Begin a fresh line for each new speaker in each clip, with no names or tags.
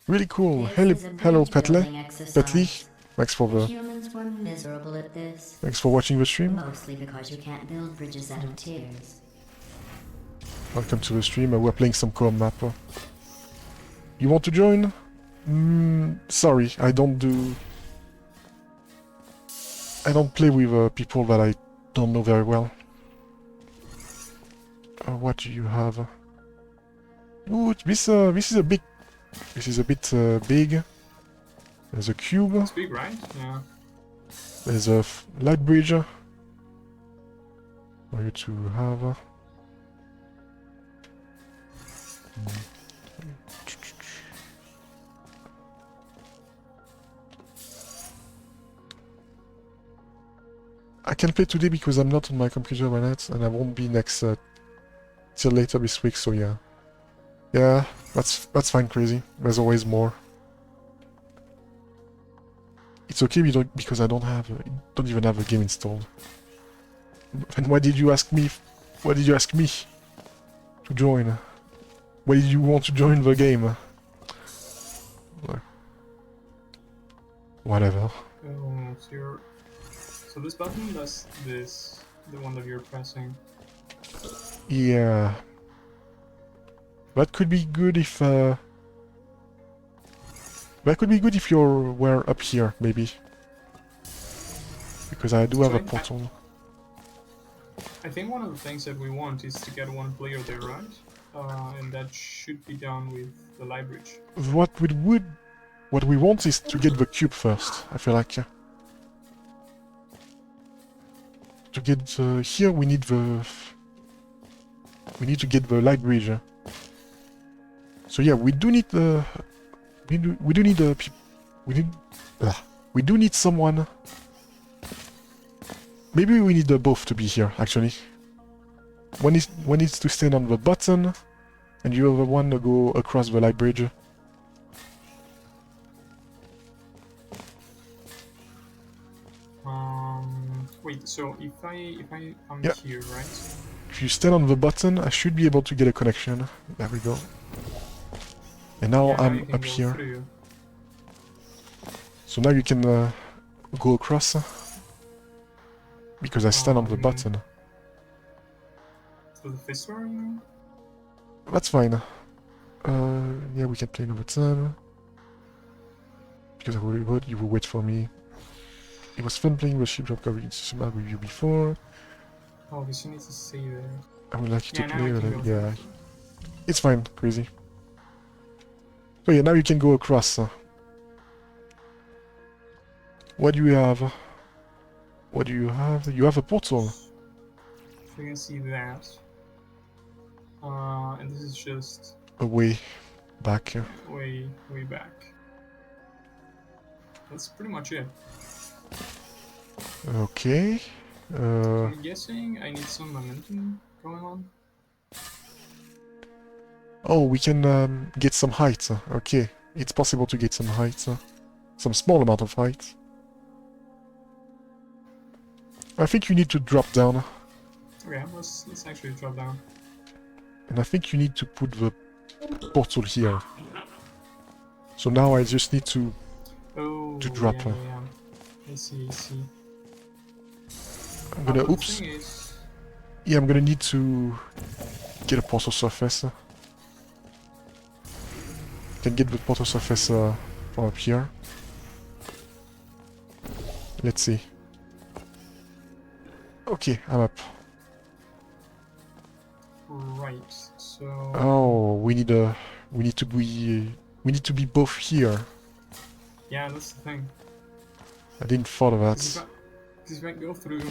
Really cool.
This
Hello,
is a
hello,
bridge
Petle.
building
Petli.
exercise.
Thanks for the.
Humans were miserable at this,
Thanks for watching the stream.
mostly because you can't build bridges out of tears.
Welcome to the stream. We're playing some co-op map. You want to join? Sorry, I don't play with people that I don't know very well. What do you have? Ooh, this is a bit big. There's a cube.
It's big, right? Yeah.
There's a light bridge for you to have. I can play today because I'm not on my computer right now, and I won't be next till later this week. So yeah, yeah, that's fine. Crazy. There's always more. It's okay because I don't even have a game installed. And why did you ask me? Why did you ask me to join? Why did you want to join the game? Whatever.
So this button does this, the one that you're pressing.
Yeah. That could be good if that could be good if you were up here, maybe. Because I do have a portal.
I think one of the things that we want is to get one player there, right? And that should be done with the light bridge.
What we want is to get the cube first, I feel like. To get here we need to get the light bridge. So yeah, we do need the we do need someone. Maybe we need both to be here actually. One needs to stand on the button, and the other one to go across the light bridge.
Wait. So if I'm
yeah.
here, right?
If you stand on the button, I should be able to get a connection. There we go. And now
yeah,
I'm up here.
Through.
So now you can go across. Because I stand on the button.
So the fist war, you know?
That's fine. Yeah, we can play another time. Because I will wait, you will wait for me. It was fun playing the ship job coverage system with you before.
Oh, because you need to save it.
I would like you to play,
yeah.
It's fine, crazy. So yeah, now you can go across. What do you have? What do you have? You have a portal.
You can see that. And this is just...
A way back.
Way back. That's pretty much it.
Okay.
I'm guessing I need some momentum going on.
Oh, we can get some height. Okay, it's possible to get some height. Some small amount of height. I think you need to drop down.
Okay, let's actually drop down.
And I think you need to put the portal here. So now I just need to drop.
Yeah. I see.
I'm gonna oops. Yeah, I'm gonna need to get a portal surface. Can get the portal surface from up here. Let's see. Okay, I'm up.
Right. So.
Oh, we need to be both here.
Yeah, that's the thing.
I didn't thought of that.
This might go through.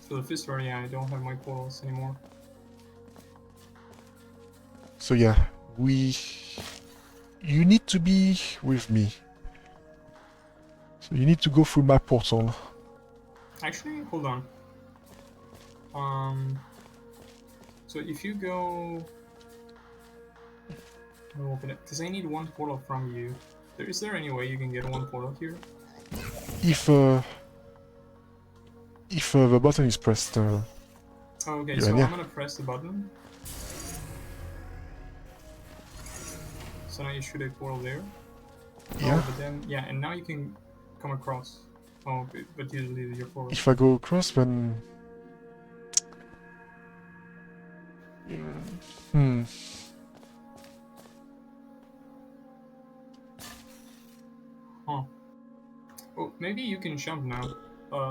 So the fist war, yeah, I don't have my portals anymore.
So yeah, you need to be with me. So you need to go through my portal.
Actually, hold on. So if you go... I'll open it, because I need one portal from you. Is there any way you can get one portal here?
If the button is pressed...
okay, so I'm gonna press the button. So now you shoot a portal there.
Yeah.
Oh, but then yeah, and now you can come across. Oh, but you leave your portal.
If I go across, then... Hmm.
Huh. Oh, maybe you can jump now.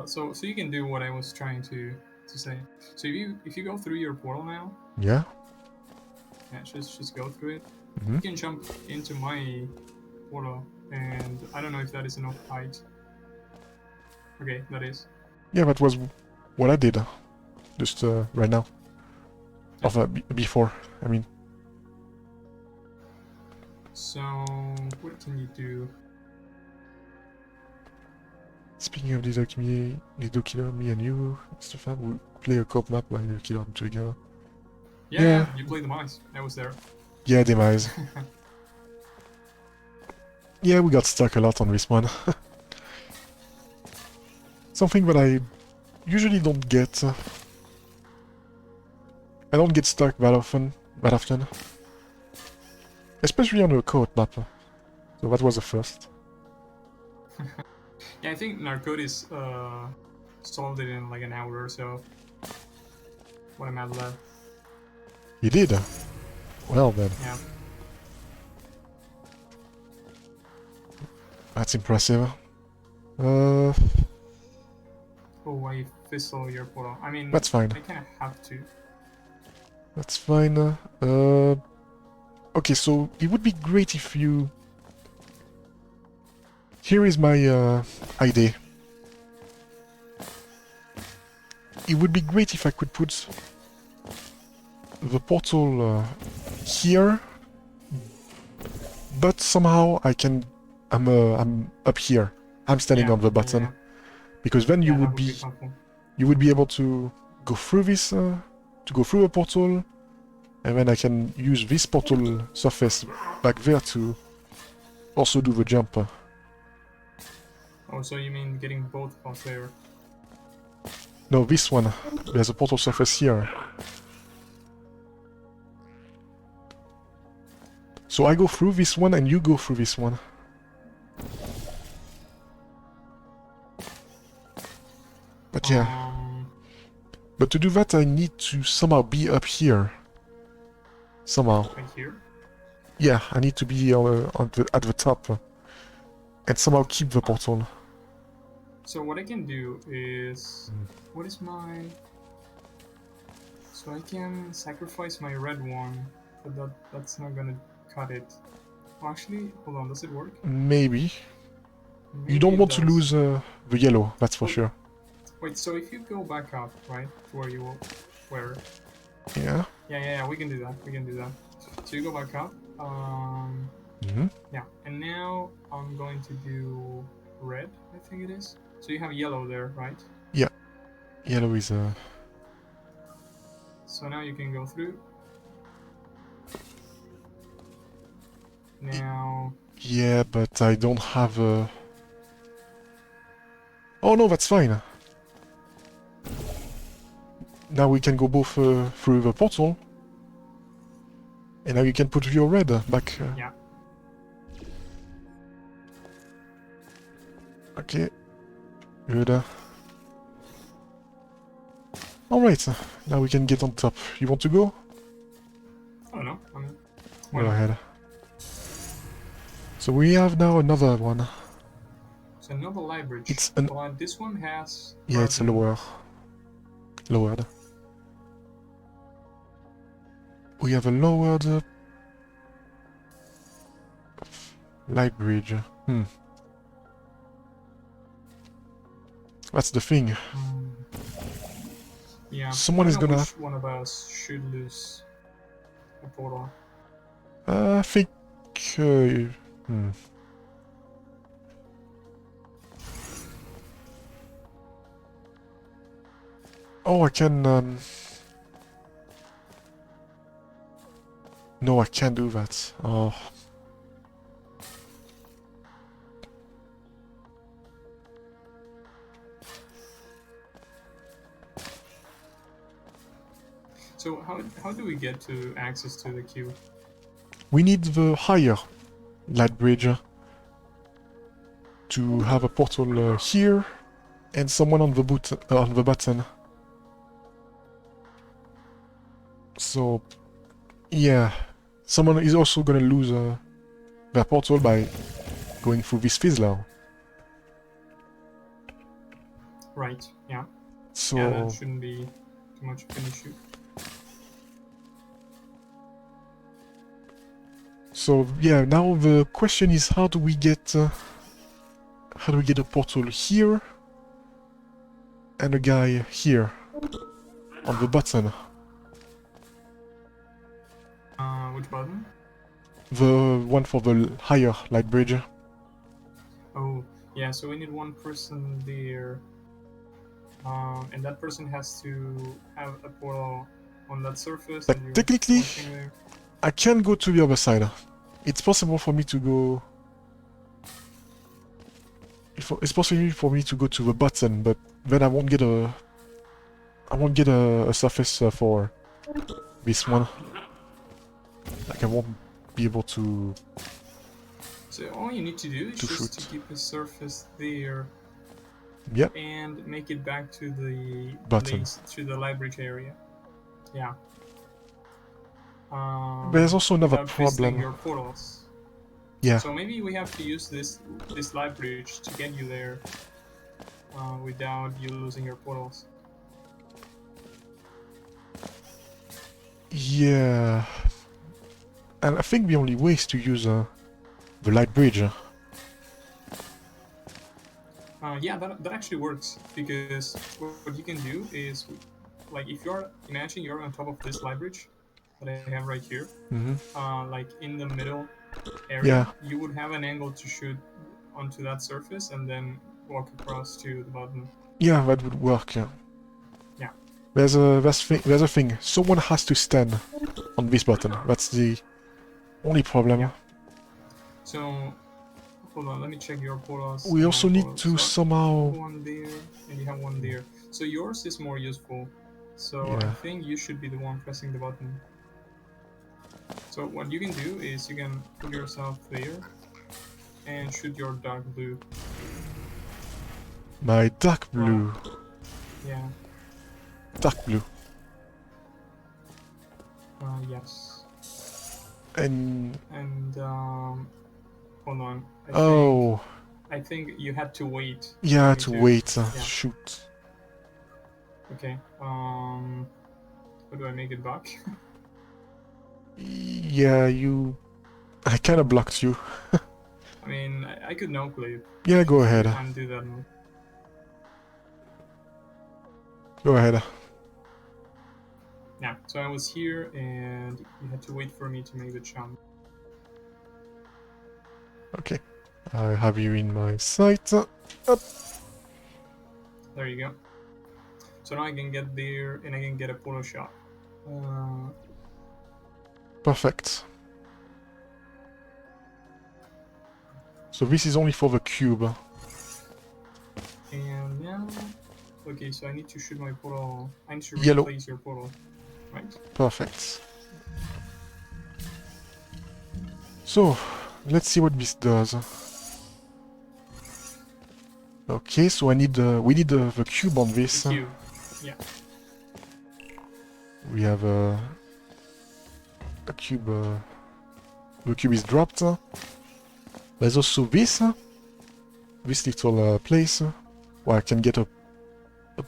So you can do what I was trying to say. So if you go through your portal now,
Yeah.
yeah, just go through it.
Mm-hmm.
You can jump into my portal, and I don't know if that is enough height. Okay, that is.
Yeah, that was what I did. Just right now.
Yeah.
Of before, I mean.
So what can you do?
Speaking of Dido Killer, me and you, Stefan, we play a co-op map while you kill them together.
Yeah, you played the mice. I was there.
Yeah, demise. Yeah, we got stuck a lot on this one. Something that I usually don't get. I don't get stuck that often. Especially on a co-op map. So that was the first.
Yeah, I think Narcotis solved it in like an hour or so. What am I left?
You did? Well then.
Yeah.
That's impressive.
Oh, I fizzle your portal. I mean,
That's fine.
I kind of have to.
That's fine. Okay, so it would be great if you... Here is my idea. It would be great if I could put the portal here, but somehow I'm up here. I'm standing
Yeah,
on the button,
yeah.
because then you
Yeah,
would
that
be
helpful.
able to go through this, to go through a portal, and then I can use this portal surface back there to also do the jump.
Oh, so you mean getting both of us there?
No, this one. There's a portal surface here. So I go through this one and you go through this one. But yeah. But to do that I need to somehow be up here. Somehow.
Right here?
Yeah, I need to be at the top. And somehow keep the portal.
So what I can do is... What is my... So I can sacrifice my red one, but that's not gonna cut it. Actually, hold on, does it work?
Maybe.
Maybe
You don't
it
want to
does.
lose the yellow, that's for sure.
Wait, so if you go back up, right, to where you were...
Yeah.
Yeah, we can do that, So you go back up, yeah, and now I'm going to do red, I think it is. So you have yellow there, right?
Yeah. Yellow is
So now you can go through. Now...
Yeah, but I don't have a... Oh no, that's fine. Now we can go both through the portal. And now you can put your red back.
Yeah.
Okay. Good. Alright, now we can get on top. You want to go?
I don't know, I mean...
Go ahead. So we have now another one.
It's another light bridge.
It's an...
Well, this one has...
Yeah, it's a lowered. We have a lowered... light bridge. That's the thing.
Yeah.
Someone
I
is
don't know
gonna...
which one of us should lose a portal.
I think... Oh, I can... No, I can't do that. Oh.
So how do we get to access to the queue?
We need the higher light bridge to have a portal here and someone on the button. So yeah, someone is also gonna lose their portal by going through this fizzler.
Right. Yeah.
So
Yeah, that shouldn't be too much of an issue.
So yeah, now the question is how do we get a portal here and a guy here on the button?
Which button?
The one for the higher light bridge.
Oh, yeah. So we need one person there, and that person has to have a portal on that surface.
But
and you're
technically,
watching there.
I can go to the other side. It's possible for me to go. It's possible for me to go to the button, but then I won't get a surface for this one. Like I won't be able to.
So all you need to do is
To
just to
shoot.
keep a surface there
Yep.
and make it back to the
Button.
place, to the light bridge area. Yeah.
There's also another
without visiting
problem.
your portals.
Yeah.
So maybe we have to use this light bridge to get you there, without you losing your portals.
Yeah. And I think the only way is to use the light bridge.
Yeah, that actually works, because what you can do is, like, if imagine you're on top of this light bridge that I have right here, like in the middle area, you would have an angle to shoot onto that surface and then walk across to the button.
Yeah, that would work. Yeah.
Yeah.
There's a thing. Someone has to stand on this button. That's the only problem.
Yeah. So, hold on, let me check your portals.
We
and
also
my
need
portals.
to
So,
somehow.
one there, and you have one there. So yours is more useful. So I
Yeah.
think you should be the one pressing the button. So what you can do is you can put yourself there and shoot your dark blue.
My dark blue.
Yeah.
Dark blue.
Yes.
And
And hold on. I think you had to wait.
yeah,
for
to
me
wait.
Yeah.
Shoot.
Okay. How do I make it back?
Yeah, you. I kind of blocked you.
I mean, I could no clip.
Yeah, go ahead.
Undo that now.
Go ahead.
Yeah, so I was here and you had to wait for me to make the jump.
Okay. I have you in my sight. Up.
There you go. So now I can get there and I can get a photo shot.
Perfect. So this is only for the cube.
And now... Okay, so I need to shoot my portal. I need to
Yellow.
replace your portal. Right.
Perfect. So, let's see what this does. Okay, so we need the cube on this.
The cube. Yeah.
We have a cube. The cube is dropped. There's also this little place where I can get a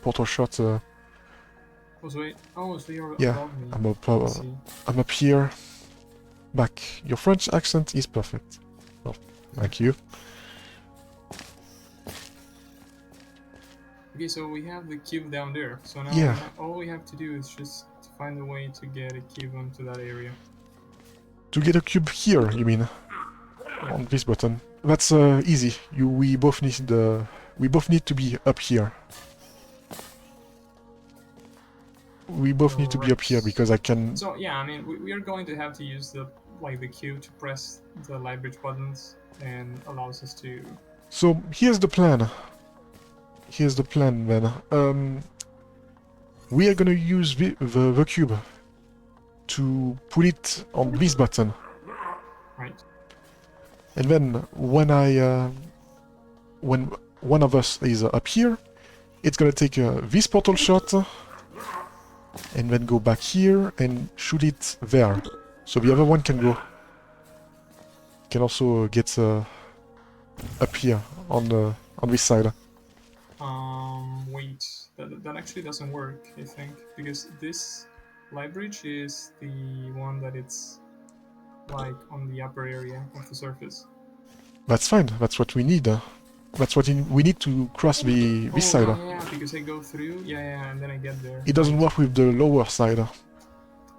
portal shot.
Oh, so wait. Oh, so you're
Yeah,
above me.
I'm
I see.
I'm up here. Back. Your French accent is perfect. Well, thank you.
Okay, so we have the cube down there. So now
Yeah.
all we have to do is just to find a way to get a cube onto that area.
To get a cube here, you mean?
Yeah.
On this button. That's easy. We both need to be up here. We both need to be up here because I can.
So yeah, I mean, we are going to have to use the cube to press the light bridge buttons and allows us to.
So here's the plan. Here's the plan then. We are gonna use the cube to put it on this button.
Right.
And then when one of us is up here, it's gonna take this portal shot, and then go back here and shoot it there. So the other one can go. Can also get up here on this side.
Wait, that actually doesn't work, I think, because this light bridge is the one that it's like on the upper area of the surface.
That's fine. That's what we need. That's what we need to cross this side.
Yeah, because I go through, and then I get there.
It doesn't work with the lower side.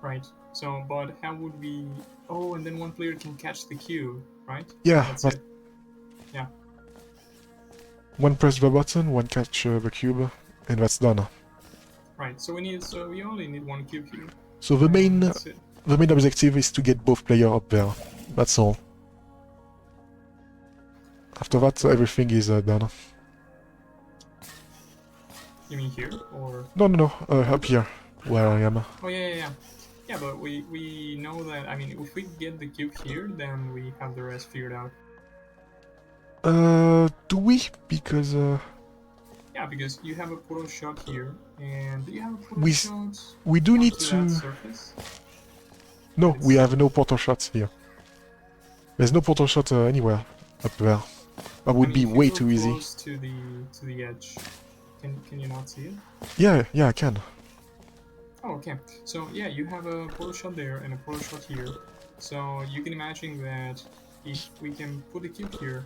Right. So, but how would we? Oh, and then one player can catch the cube, right?
Yeah,
That's it. Yeah.
One press the button, one catch the cube, and that's done.
Right. So we only need one cube here.
So the main
That's it.
objective is to get both players up there. That's all. After that, everything is done.
You mean here or?
No, up here, where I am.
Oh yeah. Yeah, but we know that. I mean, if we get the cube here, then we have the rest figured out.
Do we? Because
Yeah, because you have a portal shot here, and do you have a portal shot?
we do need
onto
to.
that surface?
No, we have no portal shots here. There's no portal shot anywhere up there. That would be way too easy.
Close to the edge. Can you not see it?
Yeah, I can.
Oh, okay. So yeah, you have a portal shot there and a portal shot here. So you can imagine that if we can put the cube here,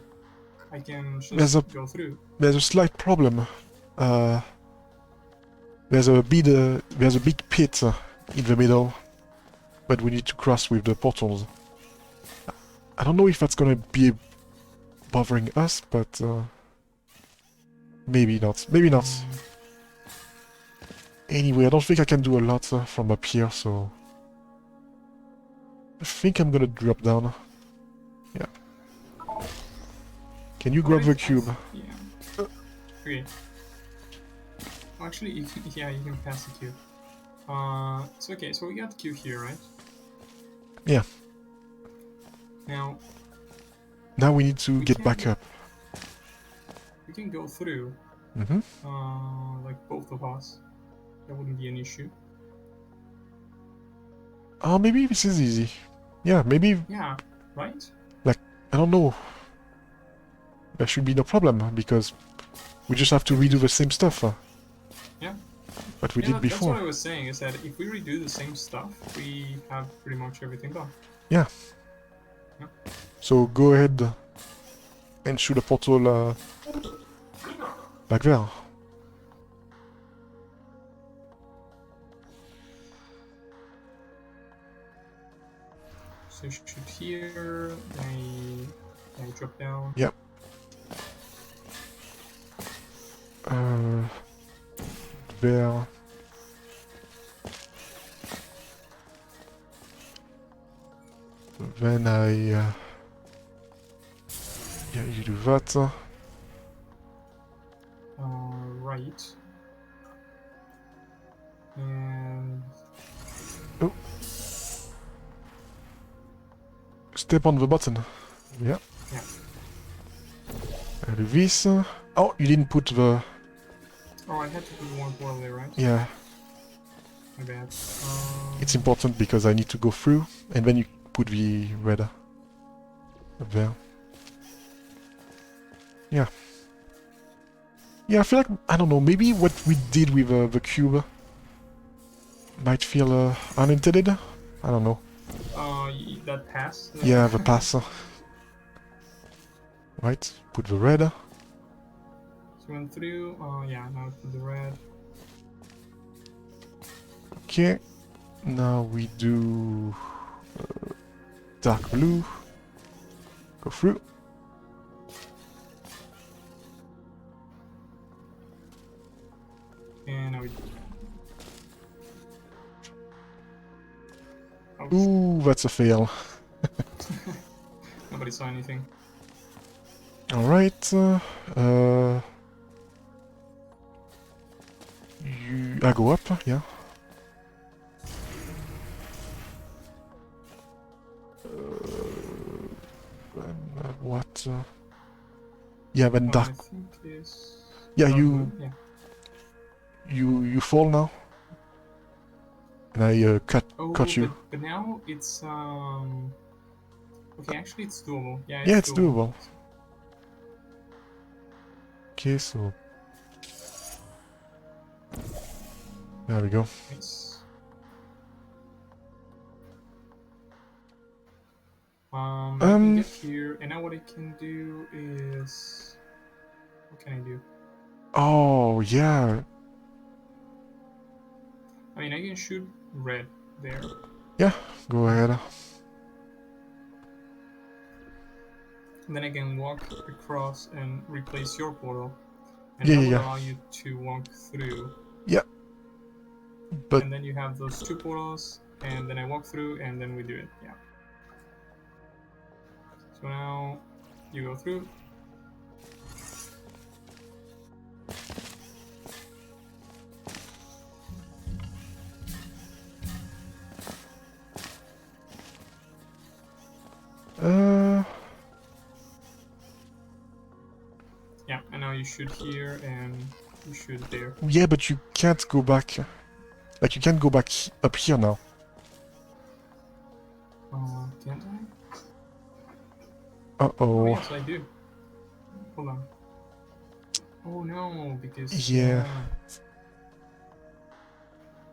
I can just go through.
There's a slight problem. There's a big pit in the middle, but we need to cross with the portals. I don't know if that's gonna be bothering us, but maybe not. Maybe not. Anyway, I don't think I can do a lot from up here, so I think I'm gonna drop down. Yeah. Can you grab the cube?
Yeah. Okay. Actually, you can pass the cube. So okay, so we got the cube here, right?
Yeah. Now we need to get back up.
We can go through. Like both of us. That wouldn't be an issue.
Oh, maybe this is easy. Yeah, maybe.
Yeah, right?
Like, I don't know. There should be no problem, because we just have to redo the same stuff.
Yeah.
What we did before.
That's what I was saying, is that if we redo the same stuff, we have pretty much everything done.
Yeah. So go ahead and shoot a portal back there.
So shoot here, then I drop down.
Yep. There. Then yeah, you do that.
Right. And
oh, step on the button. Yeah.
Yeah.
And do this. Oh, you didn't put the.
Oh, I had to put one portal there, right?
Yeah.
My bad.
It's important because I need to go through, and then you put the red up there. Yeah. Yeah, I feel like, I don't know, maybe what we did with the cube might feel unintended? I don't know.
That pass?
Yeah, the pass. Right, put the red.
So went through, yeah, now put the red.
Okay, now we do dark blue. Go through.
And now we... Ouch.
Ooh, that's a fail.
Nobody saw anything.
Alright, I go up, yeah. but yeah, then
I
dark.
think is
Yeah,
dark
you
blue, yeah.
you fall now, and I
Oh,
cut you.
but now it's okay. Actually, it's doable. Yeah,
Yeah,
it's
it's
doable.
doable. Okay, so there we go.
Nice. I can get here, and now what I can do is, what can I do?
Oh yeah,
I mean, I can shoot red there.
yeah. Go ahead.
And then I can walk across and replace your portal, and
Yeah,
that
yeah,
would
yeah,
allow you to walk through.
yeah. But
And then you have those two portals, and then I walk through, and then we do it. Yeah. So now you go through. Yeah, and now you shoot here, and you shoot there.
yeah, but you can't go back. Like you can't go back up here now.
Can't I?
Uh
Oh
oh.
yes, I do. Hold on. Oh no, because
Yeah,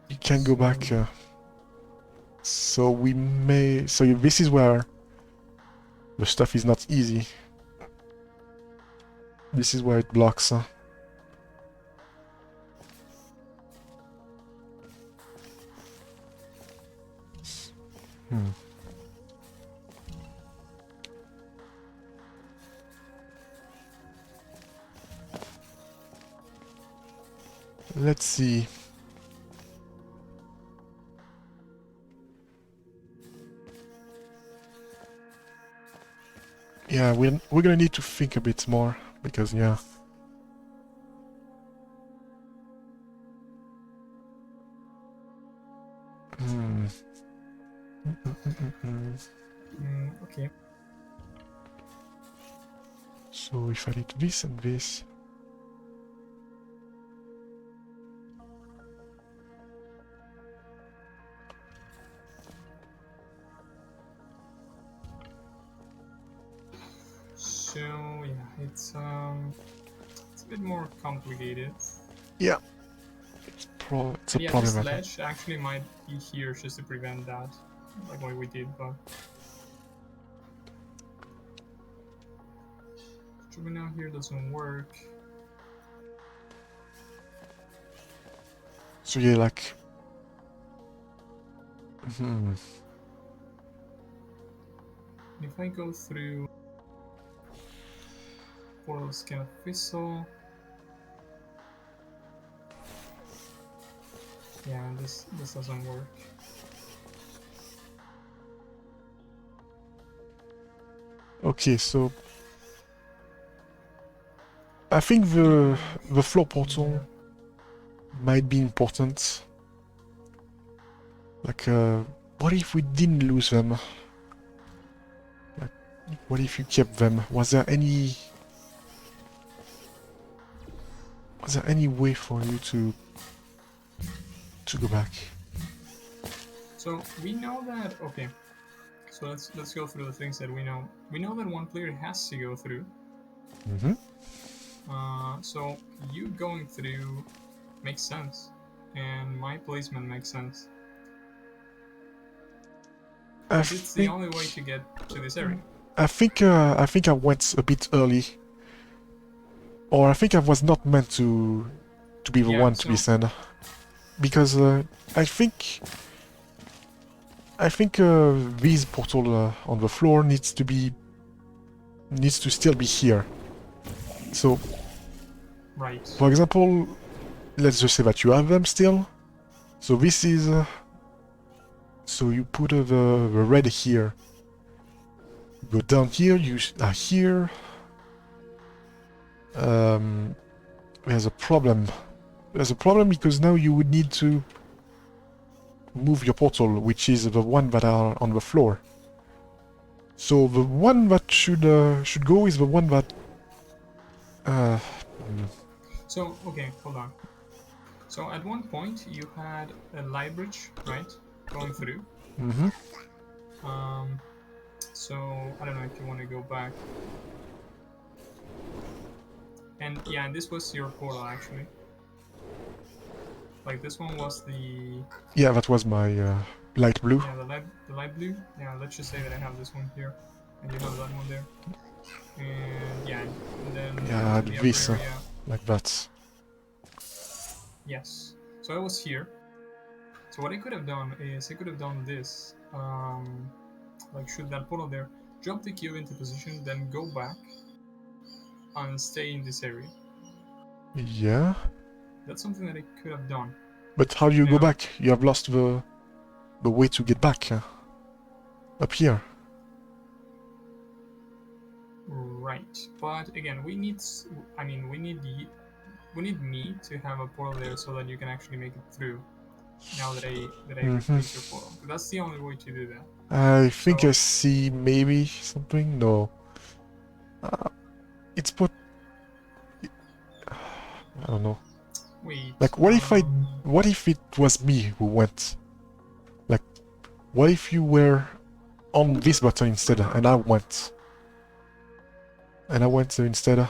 you can't go
So
back. So we may. So this is where the stuff is not easy. This is where it blocks. Hmm. Let's see. Yeah, we're gonna need to think a bit more because yeah. Hmm.
okay.
So if I did this and this.
So yeah, it's a bit more complicated.
Yeah. It's a
And yeah,
problem.
this
I think.
ledge actually might be here just to prevent that, like what we did, but jumping out here doesn't work.
So yeah, like. Hmm.
If I go through portals kind of whistle. Yeah, this doesn't work.
Okay, so I think the floor portal might be important. Like, what if we didn't lose them? Like, what if you kept them? Was there any way for you to go back?
So we know that, okay, so let's go through the things that we know. We know that one player has to go through.
Mm-hmm.
So you going through makes sense, and my placement makes sense. It's the only way to get to this area.
I think I went a bit early, or I think I was not meant to be the one to be sent, because I think this portal on the floor needs to still be here. So,
right.
For example, let's just say that you have them still. So this is so you put the red here. Go down here. You are here. There's a problem. There's a problem because now you would need to move your portal, which is the one that are on the floor. So the one that should go is the one that...
So, okay, hold on. So at one point you had a light bridge, right, going through.
Mm-hmm.
So I don't know if you want to go back. And yeah, this was your portal actually. Like this one was the
Yeah, that was my light blue.
yeah the light blue. Yeah, let's just say that I have this one here, and you have that one there. And yeah, and then
Yeah,
the
this,
upper area.
like that.
Yes. So I was here. So what I could have done is I could have done this. Like shoot that portal there, drop the cube into position, then go back and stay in this area.
Yeah.
That's something that I could have done.
But how do you go
Now-
back? You have lost the way to get back. Up here.
Right, but again, we need. I mean, we need me to have a portal there so that you can actually make it through. Now that I replaced your portal, that's the only way to do that.
I think
So-
I see maybe something. No. It's put. I don't know.
Wait.
Like, what if it was me who went? Like, what if you were on this button instead, and I went? And I went instead.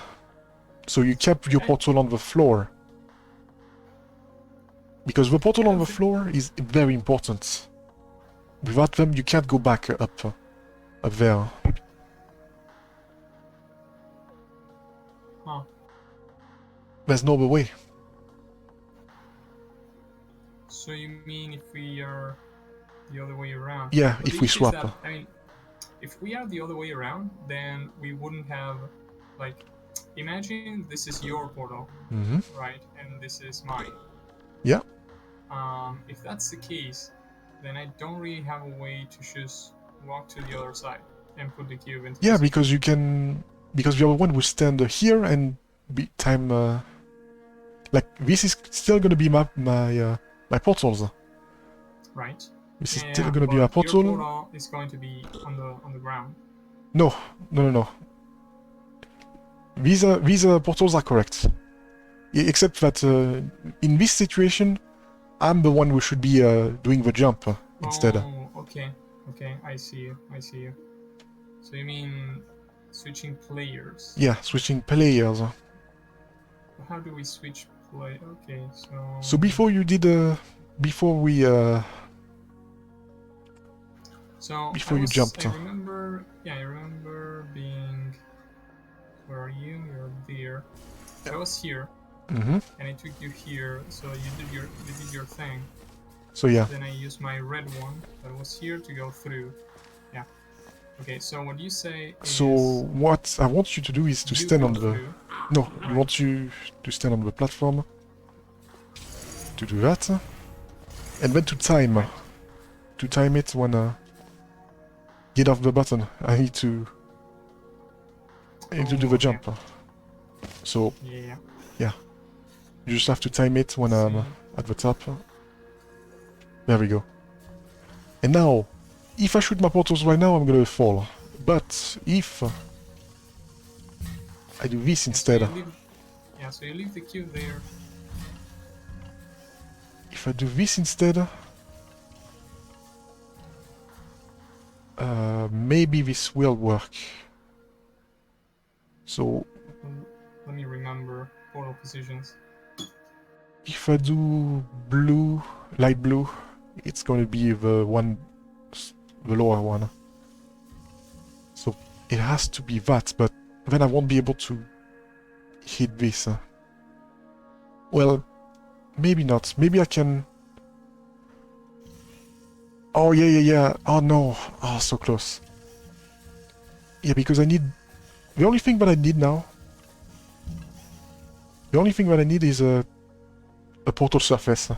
So you kept your portal on the floor. Because the portal on the floor is very important. Without them, you can't go back up there.
Huh.
There's no other way.
So you mean if we are the other way around?
Yeah,
But
if
the
we
issue is
swap.
that, I mean, if we are the other way around, then we wouldn't have, like, imagine this is your portal,
Mm-hmm.
right, and this is mine.
Yeah.
If that's the case, then I don't really have a way to just walk to the other side and put the cube into.
Yeah,
position.
because you can... Because the other one will stand here and be time... Like, this is still gonna be my portals.
Right.
This is
Yeah,
still gonna be my
but
portal.
Your portal is going to be on the ground.
No. These portals are correct. Except that in this situation, I'm the one who should be doing the jump instead.
Oh, okay. Okay, I see you. So you mean switching players?
Yeah, switching players.
How do we switch play? Okay, so.
So before you did, before we,
So
before you jumped.
I remember. Yeah, I remember being. Where are you? You're there. I was here,
Mm-hmm.
and I took you here. So you did your thing.
So yeah.
Then I used my red one that was here to go through. Yeah. Okay. So what you say is.
So what I want you to do is to
you
stand
go
on the...
through.
No, I want you to stand on the platform. To do that. And then to time. To time it when... Get off the button. I need to do the
okay.
jump. So,
Yeah.
you just have to time it when I'm at the top. There we go. And now, if I shoot my portals right now, I'm gonna fall. But if I do this instead,
So you leave the cube there.
if I do this instead, maybe this will work. So,
Let me remember portal positions.
if I do blue, light blue, it's gonna be the lower one. So it has to be that, but then I won't be able to hit this. Well, maybe not. Maybe I can... Oh, yeah. Oh, no. Oh, so close. Yeah, because I need... The only thing that I need now... The only thing that I need is a portal surface.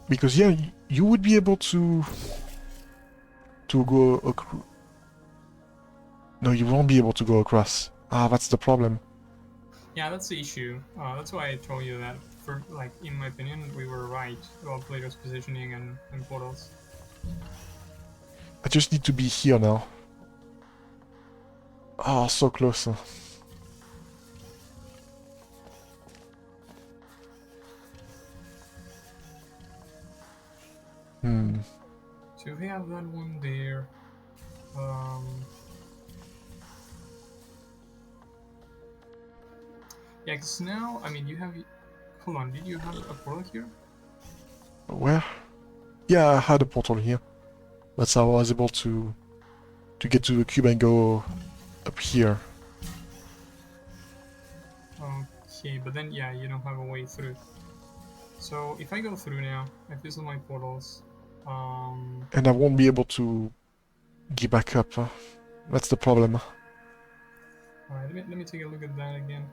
Because, yeah, you would be able to go across... No, you won't be able to go across. Ah, that's the problem.
Yeah, that's the issue. That's why I told you that. For like, in my opinion, we were right about players positioning and portals.
I just need to be here now. Oh, so close. Hmm.
So we have that one there. Yeah, because now, I mean, you have... Hold on, did you have a portal here?
Where? Yeah, I had a portal here. That's how I was able to get to the cube and go up here.
Okay, but then, yeah, you don't have a way through. So, if I go through now, I fizzle my portals.
And I won't be able to get back up. That's the problem.
Alright, let me take a look at that again.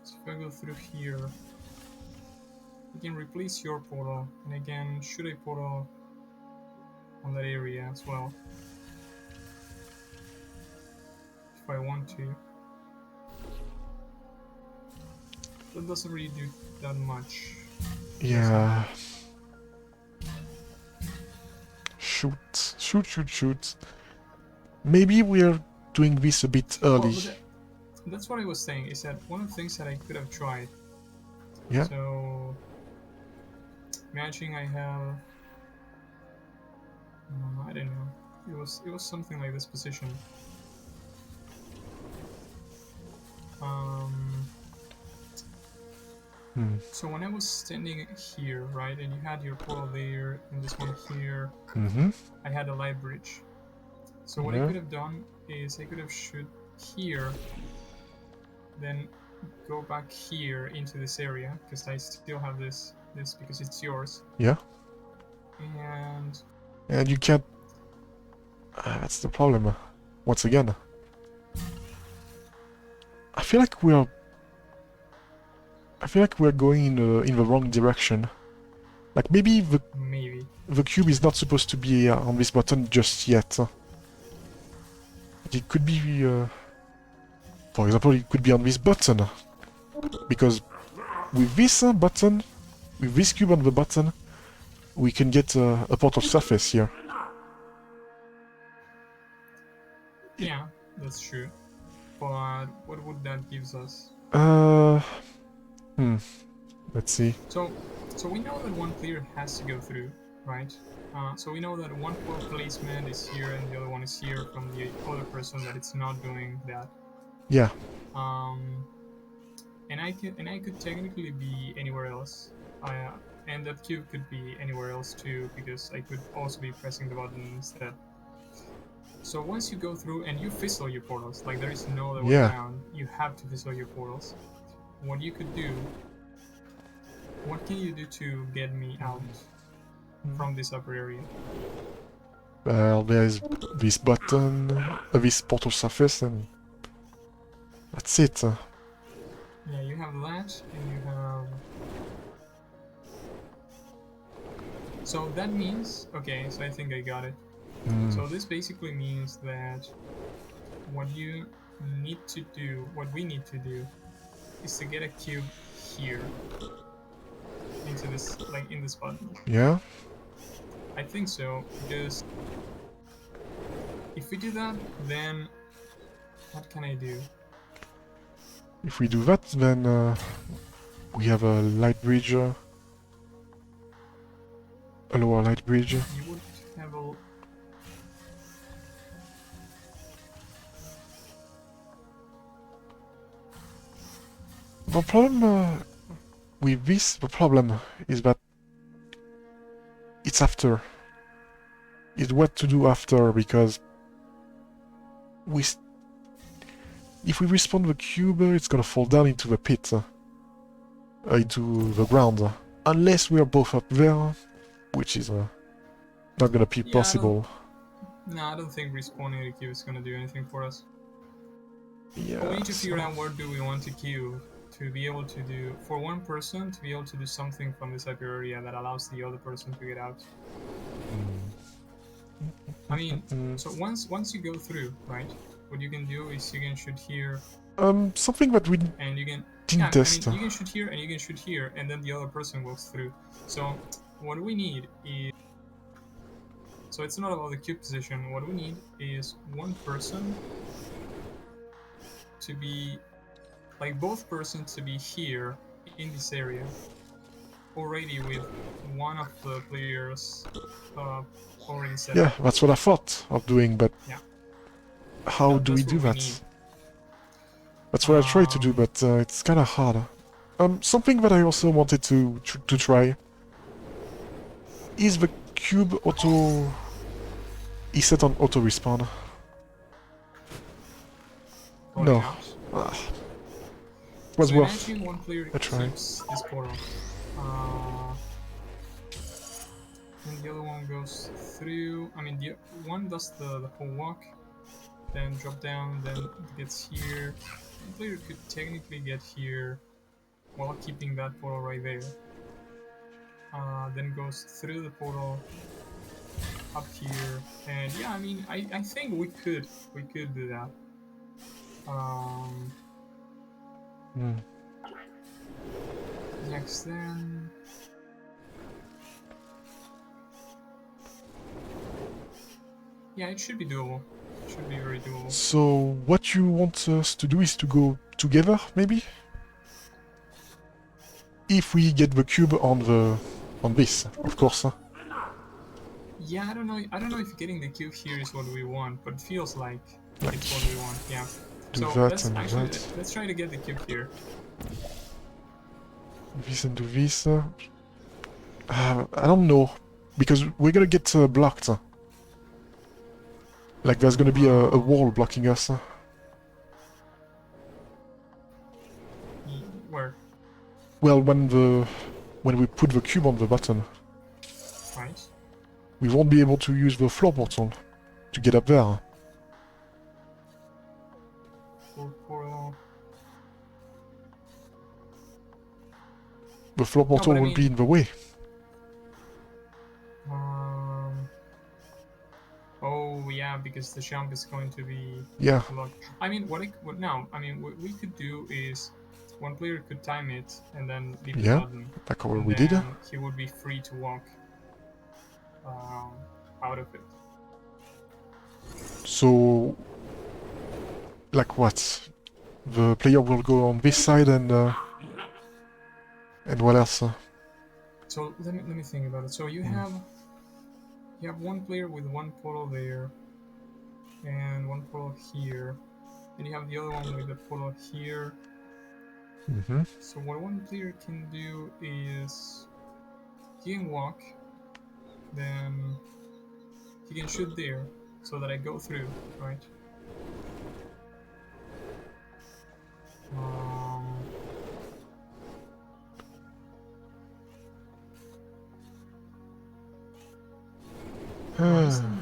So if I go through here, you can replace your portal, and again, shoot a portal on that area as well. If I want to. That doesn't really do that much.
Yeah. Shoot. Shoot, shoot, shoot. Maybe we're doing this a bit early.
Well, that's what I was saying, is that one of the things that I could have tried.
Yeah.
So, imagine I have... I don't know. It was something like this position. So when I was standing here, right, and you had your portal there, and this one here, I had a light bridge. So what I could have done is I could have shoot here, then go back here into this area, because I still have this because it's yours.
Yeah.
And
you can't... that's the problem. Once again. I feel like we're going in the wrong direction. Like maybe the cube is not supposed to be on this button just yet. It could be, for example, it could be on this button, because with this button, with this cube on the button, we can get a portal surface here.
Yeah, that's true. But what would that give us?
Let's see.
So we know that one player has to go through, right? So we know that one portal placement is here and the other one is here from the other person that it's not doing that.
Yeah.
And I could technically be anywhere else. And that cube could be anywhere else too, because I could also be pressing the button instead. So once you go through and you fizzle your portals, like there is no other way around, you have to fizzle your portals. What you could do, what can you do to get me out from this upper area?
Well, there's this button, this portal surface, and that's it.
Yeah, you have that, and you have... So that means... Okay, so I think I got it. So this basically means that what you need to do, what we need to do, is to get a cube here into this, like in this button.
Yeah.
I think so, because if we do that, then what can I do?
If we do that, then we have a light bridge, a lower light bridge.
You would have a...
The problem with this, the problem is that it's after. It's what to do after, because if we respawn the cube, it's gonna fall down into the pit, into the ground, unless we are both up there, which is not gonna be possible.
I don't think respawning the cube is gonna do anything for us.
Yeah.
But we need to figure out where do we want to queue to be able to do, for one person to be able to do something from this upper area that allows the other person to get out. I mean, so once you go through, right? What you can do is you can shoot here.
Something that we
and you can
test.
I mean, you can shoot here and you can shoot here, and then the other person goes through. So what we need is So it's not about the cube position. What we need is one person to be, like both persons to be here in this area, already with one of the players already set
Yeah,
up.
that's what I thought of doing, but
Yeah.
how do we
That's
do
what we
that?
need.
That's what I tried to do, but it's kind of hard. Something that I also wanted to try is the cube auto. Is set on auto respawn.
Going
No,
out.
was
So
worth
imagine one player
a try.
keeps this portal. And the other one goes through. I mean, the one does the whole walk, then drop down, then it gets here. One player could technically get here while keeping that portal right there. Then goes through the portal up here, and yeah, I mean, I think we could do that. Next then. Yeah, it should be doable. It should be very doable.
So what you want us to do is to go together, maybe? If we get the cube on this, of course.
Yeah, I don't know if getting the cube here is what we want, but it feels like it's what we want. Yeah.
Do
So
that
let's
and
actually
that.
let's try to get the cube here.
This and do this. I don't know, because we're gonna get blocked. Like there's gonna be a wall blocking us.
Where?
Well, when we put the cube on the button,
Right.
we won't be able to use the floor portal to get up there.
Portal.
The floor portal
but I
will be in the way.
Oh yeah, because the jump is going to be
Yeah.
locked. I mean, what we could do is one player could time it and then leave the
Yeah,
button.
like what
and
we did.
then he would be free to walk out of it.
So, like what? The player will go on this side and what else?
So let me think about it. So you have one player with one portal there and one portal here, and you have the other one with a portal here.
Mm-hmm.
So what one player can do is he can walk, then he can shoot there, so that I go through, right?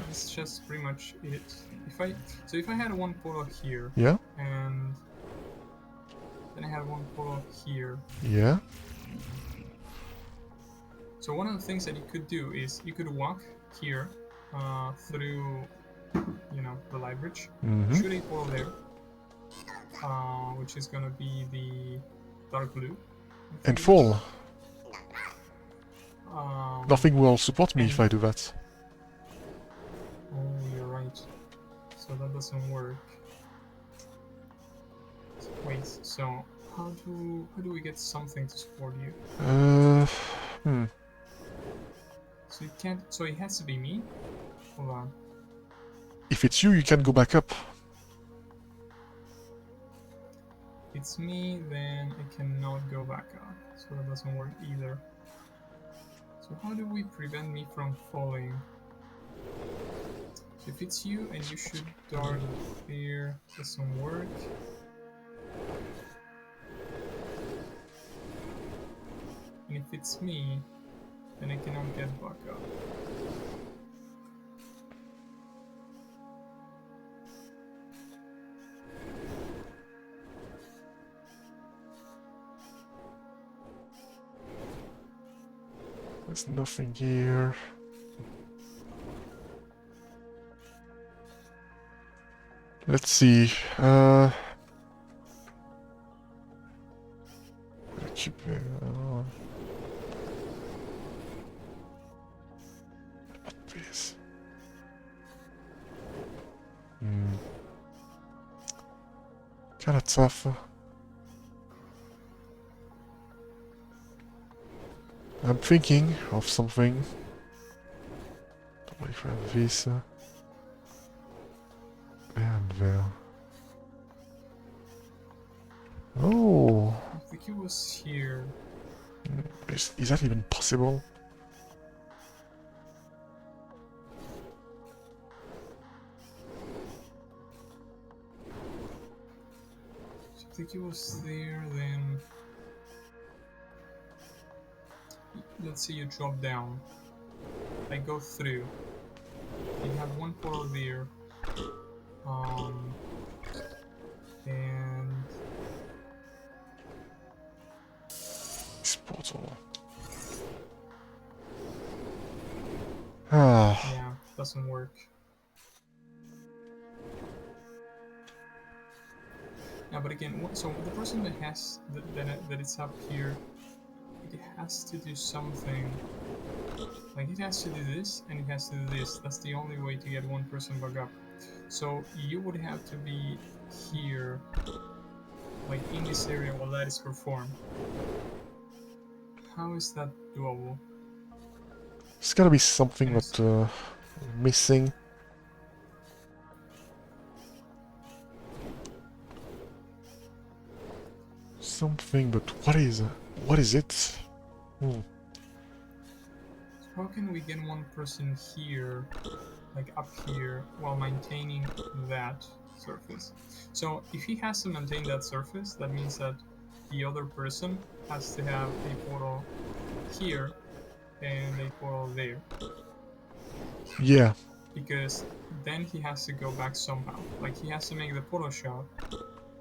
It's just pretty much it. If I had one portal here,
Yeah.
and then I had one portal here.
Yeah.
So one of the things that you could do is you could walk here through, the light bridge, shoot a portal there, which is gonna be the dark blue,
And fall. Nothing will support me if I do that.
Oh, you're right. So that doesn't work. Wait. So how do we get something to support you? So you can't. So it has to be me. Hold on.
If it's you, you can go back up.
It's me, then I cannot go back up. So that doesn't work either. So how do we prevent me from falling? So if it's you and you shoot dart there, doesn't work. And if it's me, then I cannot get back up.
There's nothing here. Let's see. Keep this. Kinda tough. I'm thinking of something. Don't know if I have this. And there. Oh!
I think it was here.
Is that even possible?
I think it was there, then... Let's say you drop down. I go through. You have one portal there. And...
This portal. Ah.
Yeah, doesn't work. Yeah, but again, so the person that has that it's up here, it has to do something. Like it has to do this and it has to do this. That's the only way to get one person back up. So you would have to be here, like in this area while that is performed. How is that doable?
There's gotta be something that missing. Something, but what is it? Hmm.
How can we get one person here, like up here, while maintaining that surface? So if he has to maintain that surface, that means that the other person has to have a portal here and a portal there.
Yeah.
Because then he has to go back somehow. Like he has to make the portal shot,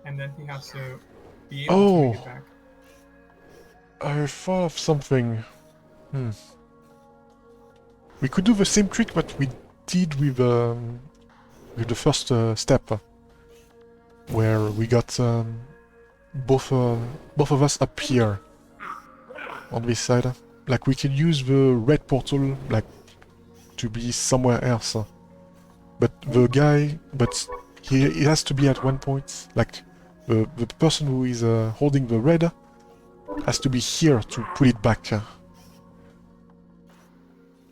and then he has to be able to make it back.
I thought of something. We could do the same trick that we did with the first step, where we got both of us up here on this side. Like we can use the red portal like to be somewhere else, but the guy, he has to be at one point. Like the person who is holding the red has to be here to put it back.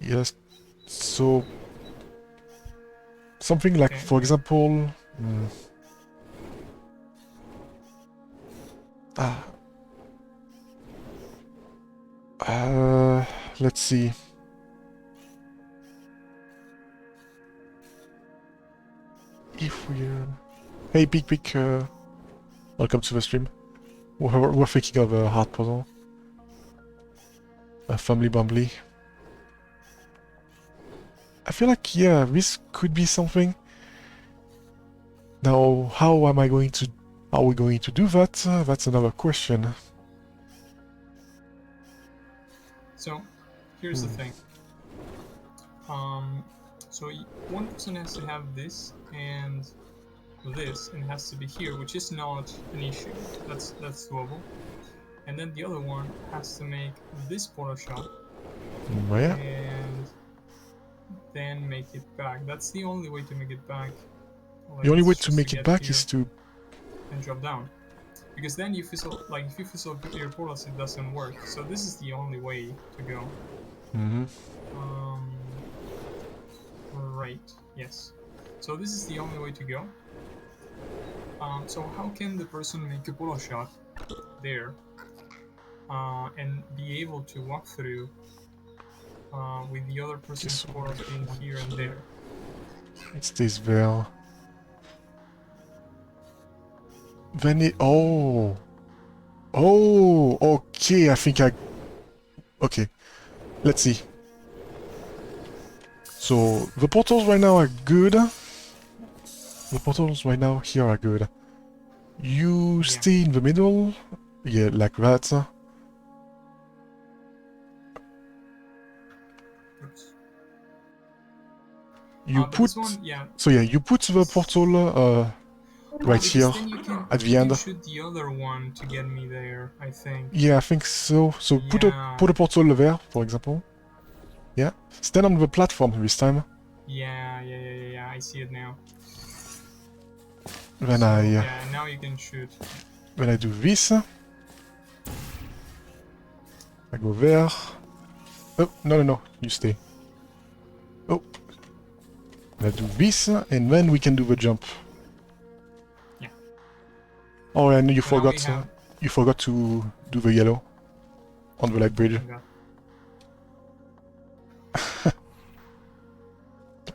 Yes, so something like, for example, let's see. If we hey, Peek, welcome to the stream. We're thinking of a hard puzzle. A Fumbly Bumbly. I feel like, yeah, this could be something. Now, how are we going to do that? That's another question.
So, here's the thing. So one person has to have this and this, and it has to be here, which is not an issue. That's doable. And then the other one has to make this portal shot.
Yeah.
And then make it back. That's the only way to make it back.
The only way to make it back is to...
and drop down. Because then you fizzle, like if you fizzle your portals, it doesn't work. So this is the only way to go. Right, yes. So this is the only way to go. So how can the person make a portal shot there and be able to walk through with the other person's portals being here and there?
It's this veil. Then it... Oh! Oh! Okay, I think I... Okay. Let's see. So, the portals right now are good. The portals right now here are good. You stay in the middle. Yeah, like that. You put... So yeah, you put the portal right here at the end.
You shoot the other one to get me there, I think.
Yeah, I think so. So put a portal there, for example. Yeah. Stand on the platform this time.
Yeah, I see it now.
When
So,
I
yeah, now you can shoot.
when I do this, I go there. Oh, no, you stay. Oh, I do this, and then we can do the jump.
Yeah.
Oh, and you
So now we
forgot.
have-
You forgot to do the yellow on the light bridge.
Okay.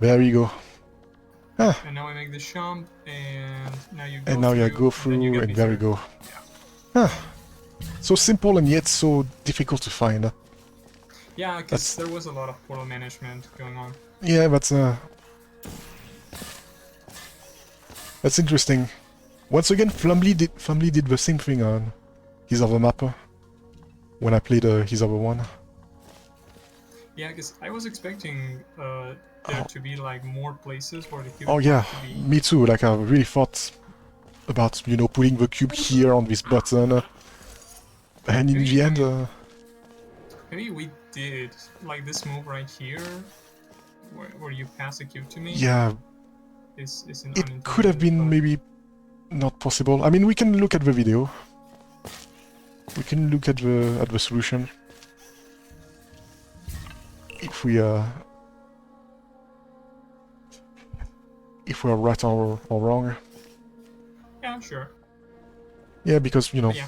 There we go. Ah,
And now I make the jump, and now you go
and now
through,
you go
and then you
through,
get
and
me
there we
through.
go. Ah, so simple and yet so difficult to find.
Yeah, because
That's-
there was a lot of portal management going on.
Yeah, that's interesting. Once again, Fumbly did the same thing on his other map when I played his other one.
Yeah, because I was expecting there to be like more places where the cube
Oh yeah,
to be.
me too. Like I really thought about putting the cube here on this button, and in the end,
Maybe we did like this move right here, where you pass the cube to me.
yeah,
Is an
it could have been
but-
maybe not possible. I mean, we can look at the video. We can look at the solution. If we if we're right or wrong.
Yeah, sure.
Yeah, because
Yeah.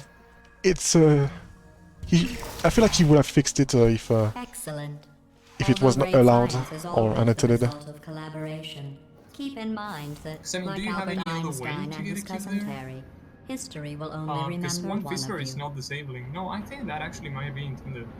it's I feel like he would have fixed it
Excellent.
if it was not
Although great
allowed
science is
or
always the
unintended.
result of collaboration. Keep in mind that,
Sammy, do
like
you have
Albert
any other way
Einstein
to
and
get
his
a cube
cousin
there?
Terry, history will only
Because
remember
one
one
visitor
of
is
you.
not disabling. No, I think that actually might be intended.